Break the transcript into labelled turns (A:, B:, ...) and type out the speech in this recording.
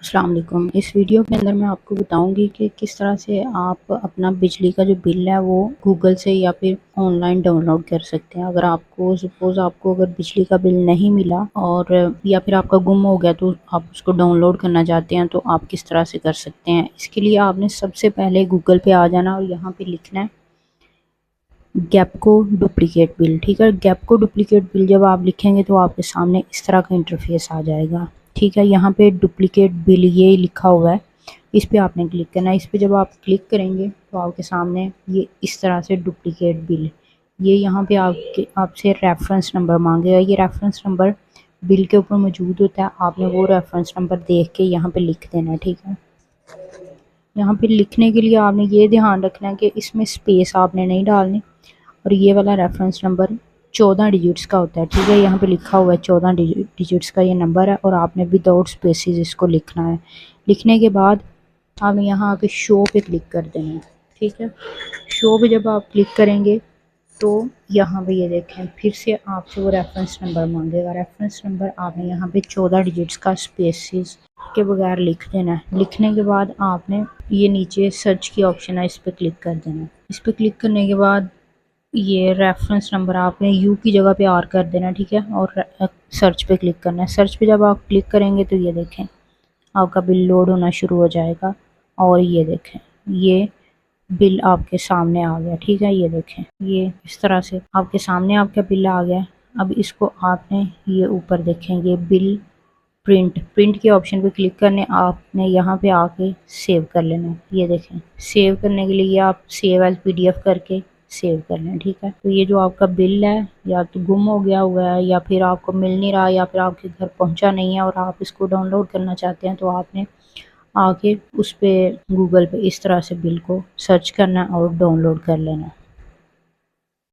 A: السلام علیکم۔ اس ویڈیو کے اندر میں آپ کو بتاؤں گی کہ کس طرح سے آپ اپنا بجلی کا جو بل ہے وہ گوگل سے یا پھر آن لائن ڈاؤن لوڈ کر سکتے ہیں۔ اگر آپ کو سپوز آپ کو اگر بجلی کا بل نہیں ملا اور یا پھر آپ کا گم ہو گیا تو آپ اس کو ڈاؤن لوڈ کرنا چاہتے ہیں تو آپ کس طرح سے کر سکتے ہیں۔ اس کے لیے آپ نے سب سے پہلے گوگل پہ آ جانا اور یہاں پہ لکھنا ہے گیپکو ڈپلیکیٹ بل۔ ٹھیک ہے، گیپکو ڈپلیکیٹ بل جب آپ لکھیں گے تو آپ کے سامنے اس طرح کا انٹرفیس آ جائے گا۔ ٹھیک ہے، یہاں پہ ڈپلیکیٹ بل یہ لکھا ہوا ہے، اس پہ آپ نے کلک کرنا ہے۔ اس پہ جب آپ کلک کریں گے تو آپ کے سامنے یہ اس طرح سے ڈپلیکیٹ بل، یہ یہاں پہ آپ سے ریفرنس نمبر مانگے گا۔ یہ ریفرنس نمبر بل کے اوپر موجود ہوتا ہے، آپ نے وہ ریفرنس نمبر دیکھ کے یہاں پہ لکھ دینا ہے۔ ٹھیک ہے، یہاں پہ لکھنے کے لیے آپ نے یہ دھیان رکھنا ہے کہ اس میں اسپیس آپ نے نہیں ڈالنی، اور یہ والا ریفرنس نمبر 14 ڈیجٹس کا ہوتا ہے۔ ٹھیک ہے، یہاں پہ لکھا ہوا ہے 14 ڈیجٹس کا یہ نمبر ہے، اور آپ نے وداؤٹ اسپیسز اس کو لکھنا ہے۔ لکھنے کے بعد آپ یہاں آ کے شو پہ کلک کر دینا ہے۔ ٹھیک ہے، شو پہ جب آپ کلک کریں گے تو یہاں پہ یہ دیکھیں پھر سے آپ سے وہ ریفرنس نمبر مانگے گا۔ ریفرنس نمبر آپ نے یہاں پہ 14 ڈیجٹس کا اسپیسز کے بغیر لکھ دینا ہے۔ لکھنے کے بعد آپ نے یہ نیچے سرچ کی آپشن ہے، اس پہ کلک کر دینا ہے۔ اس پہ کلک کرنے کے بعد یہ ریفرنس نمبر آپ نے یو کی جگہ پہ آر کر دینا۔ ٹھیک ہے، اور سرچ پہ کلک کرنا ہے۔ سرچ پہ جب آپ کلک کریں گے تو یہ دیکھیں آپ کا بل لوڈ ہونا شروع ہو جائے گا، اور یہ دیکھیں یہ بل آپ کے سامنے آ گیا۔ ٹھیک ہے، یہ دیکھیں یہ اس طرح سے آپ کے سامنے آپ کا بل آ گیا۔ اب اس کو آپ نے یہ اوپر دیکھیں یہ بل پرنٹ کے آپشن پہ کلک کرنے، آپ نے یہاں پہ آ کے سیو کر لینا ہے۔ یہ دیکھیں سیو کرنے کے لیے آپ سیو ایز PDF کر کے سیو کر لیں۔ ٹھیک ہے، تو یہ جو آپ کا بل ہے یا تو گم ہو گیا ہوا ہے، یا پھر آپ کو مل نہیں رہا، یا پھر آپ کے گھر پہنچا نہیں ہے اور آپ اس کو ڈاؤن لوڈ کرنا چاہتے ہیں، تو آپ نے آ کے اس پہ گوگل پہ اس طرح سے بل کو سرچ کرنا اور ڈاؤن لوڈ کر لینا۔